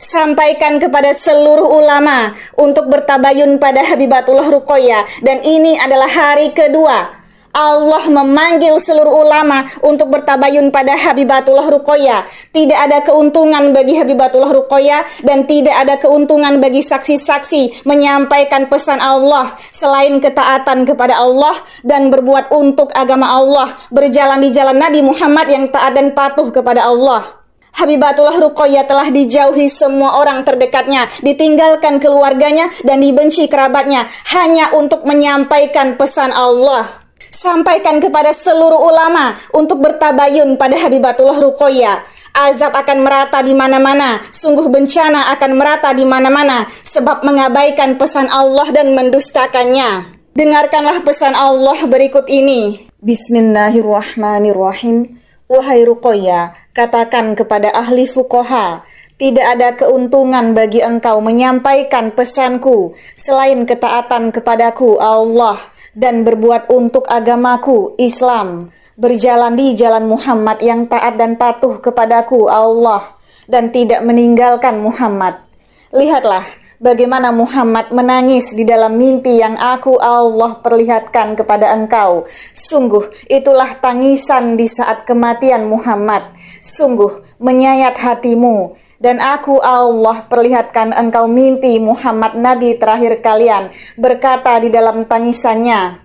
Sampaikan kepada seluruh ulama untuk bertabayun pada Habibatullah Ruqayyah. Dan ini adalah hari kedua Allah memanggil seluruh ulama untuk bertabayun pada Habibatullah Ruqayyah. Tidak ada keuntungan bagi Habibatullah Ruqayyah dan tidak ada keuntungan bagi saksi-saksi menyampaikan pesan Allah selain ketaatan kepada Allah dan berbuat untuk agama Allah, berjalan di jalan Nabi Muhammad yang taat dan patuh kepada Allah. Habibatullah Ruqayyah telah dijauhi semua orang terdekatnya, ditinggalkan keluarganya dan dibenci kerabatnya hanya untuk menyampaikan pesan Allah. Sampaikan kepada seluruh ulama untuk bertabayun pada Habibatullah Ruqayyah. Azab akan merata di mana-mana, sungguh bencana akan merata di mana-mana sebab mengabaikan pesan Allah dan mendustakannya. Dengarkanlah pesan Allah berikut ini. Bismillahirrahmanirrahim. Wahai Ruqayyah, katakan kepada ahli fuqaha, tidak ada keuntungan bagi engkau menyampaikan pesanku selain ketaatan kepadaku Allah dan berbuat untuk agamaku Islam, berjalan di jalan Muhammad yang taat dan patuh kepadaku Allah dan tidak meninggalkan Muhammad. Lihatlah bagaimana Muhammad menangis di dalam mimpi yang aku Allah perlihatkan kepada engkau. Sungguh itulah tangisan di saat kematian Muhammad. Sungguh menyayat hatimu. Dan aku Allah perlihatkan engkau mimpi Muhammad Nabi terakhir kalian berkata di dalam tangisannya,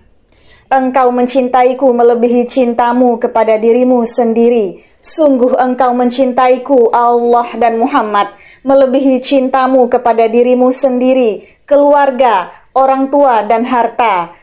engkau mencintaiku melebihi cintamu kepada dirimu sendiri. Sungguh engkau mencintaiku Allah dan Muhammad melebihi cintamu kepada dirimu sendiri, keluarga, orang tua dan harta.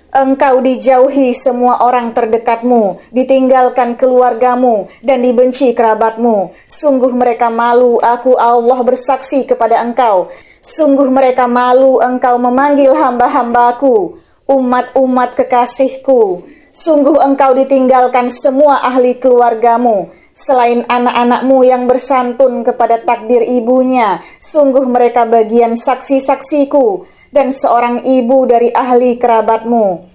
Engkau dijauhi semua orang terdekatmu, ditinggalkan keluargamu, dan dibenci kerabatmu. Sungguh mereka malu, aku Allah bersaksi kepada engkau. Sungguh mereka malu engkau memanggil hamba-hambaku, umat-umat kekasihku. Sungguh engkau ditinggalkan semua ahli keluargamu, selain anak-anakmu yang bersantun kepada takdir ibunya. Sungguh mereka bagian saksi-saksiku dan seorang ibu dari ahli kerabatmu.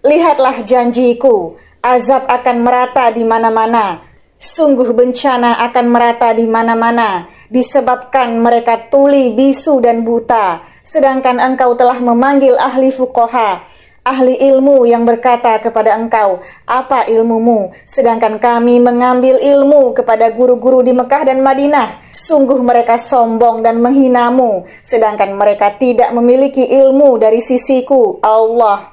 Lihatlah janjiku, azab akan merata di mana-mana. Sungguh bencana akan merata di mana-mana, disebabkan mereka tuli, bisu dan buta. Sedangkan engkau telah memanggil ahli fuqaha, ahli ilmu yang berkata kepada engkau, apa ilmumu? Sedangkan kami mengambil ilmu kepada guru-guru di Mekah dan Madinah. Sungguh mereka sombong dan menghinamu, sedangkan mereka tidak memiliki ilmu dari sisiku, Allah.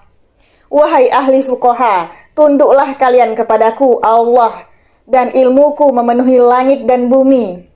Wahai ahli fuqaha, tunduklah kalian kepadaku, Allah, dan ilmuku memenuhi langit dan bumi.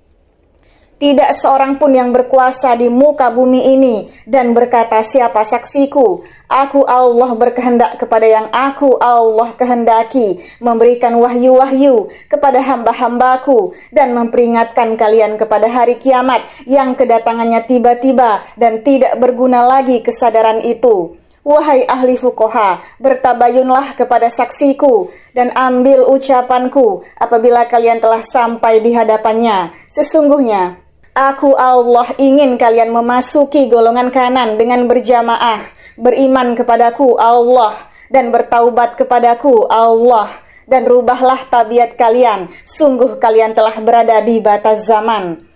Tidak seorang pun yang berkuasa di muka bumi ini dan berkata siapa saksiku. Aku Allah berkehendak kepada yang aku Allah kehendaki, memberikan wahyu-wahyu kepada hamba-hambaku dan memperingatkan kalian kepada hari kiamat yang kedatangannya tiba-tiba dan tidak berguna lagi kesadaran itu. Wahai ahli fuqaha, bertabayunlah kepada saksiku dan ambil ucapanku apabila kalian telah sampai di hadapannya. Sesungguhnya aku Allah ingin kalian memasuki golongan kanan dengan berjamaah, beriman kepadaku Allah dan bertaubat kepadaku Allah, dan rubahlah tabiat kalian. Sungguh kalian telah berada di batas zaman.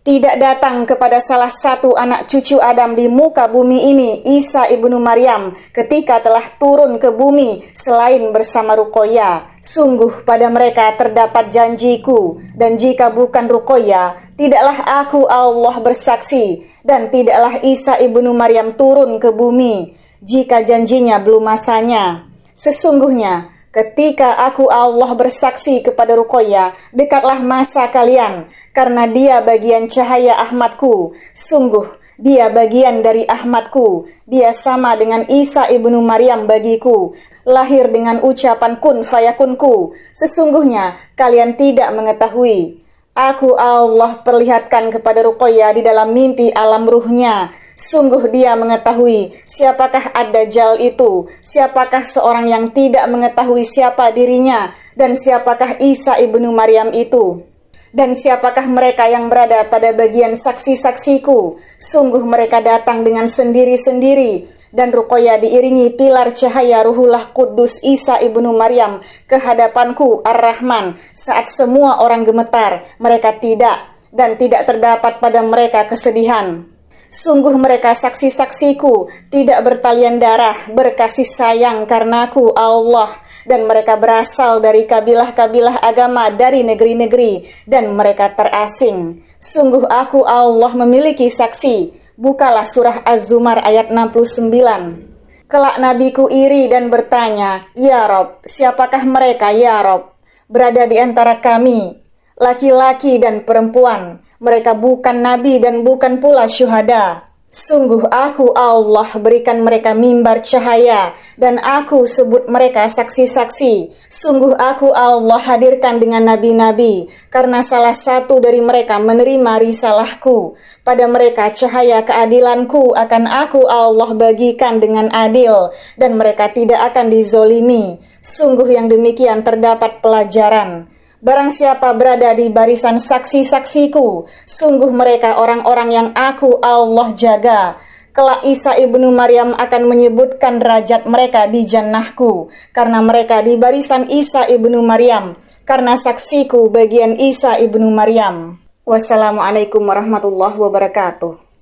Tidak datang kepada salah satu anak cucu Adam di muka bumi ini, Isa ibnu Maryam, ketika telah turun ke bumi selain bersama Ruqayyah. Sungguh pada mereka terdapat janjiku, dan jika bukan Ruqayyah, tidaklah aku Allah bersaksi, dan tidaklah Isa ibnu Maryam turun ke bumi, jika janjinya belum masanya. Sesungguhnya ketika aku Allah bersaksi kepada Ruqayyah, dekatlah masa kalian, karena dia bagian cahaya Ahmadku. Sungguh, dia bagian dari Ahmadku. Dia sama dengan Isa ibnu Maryam bagiku, lahir dengan ucapan kun fayakunku. Sesungguhnya, kalian tidak mengetahui. Aku Allah perlihatkan kepada Ruqayyah di dalam mimpi alam ruhnya. Sungguh dia mengetahui siapakah Ad-Dajjal itu, siapakah seorang yang tidak mengetahui siapa dirinya, dan siapakah Isa ibnu Maryam itu, dan siapakah mereka yang berada pada bagian saksi-saksiku. Sungguh mereka datang dengan sendiri-sendiri, dan Ruqayyah diiringi pilar cahaya Ruhullah Kudus Isa ibnu Maryam ke hadapanku Ar-Rahman saat semua orang gemetar. Mereka tidak. dan tidak terdapat pada mereka kesedihan. Sungguh mereka saksi-saksiku, tidak bertalian darah, berkasih sayang karenaku Allah, dan mereka berasal dari kabilah-kabilah agama dari negeri-negeri, dan mereka terasing. Sungguh aku Allah memiliki saksi. Bukalah surah Az-Zumar ayat 69. Kelak nabiku iri dan bertanya, Ya Rob, siapakah mereka ya Rob? Berada di antara kami, laki-laki dan perempuan. Mereka bukan nabi dan bukan pula syuhada. Sungguh aku Allah berikan mereka mimbar cahaya, dan aku sebut mereka saksi-saksi. Sungguh aku Allah hadirkan dengan nabi-nabi, karena salah satu dari mereka menerima risalahku. Pada mereka cahaya keadilanku akan aku Allah bagikan dengan adil, dan mereka tidak akan dizolimi. Sungguh yang demikian terdapat pelajaran. Barang siapa berada di barisan saksi-saksiku, sungguh mereka orang-orang yang aku Allah jaga. Kelak Isa ibnu Maryam akan menyebutkan derajat mereka di jannahku, karena mereka di barisan Isa ibnu Maryam, karena saksiku bagian Isa ibnu Maryam. Wassalamualaikum warahmatullahi wabarakatuh.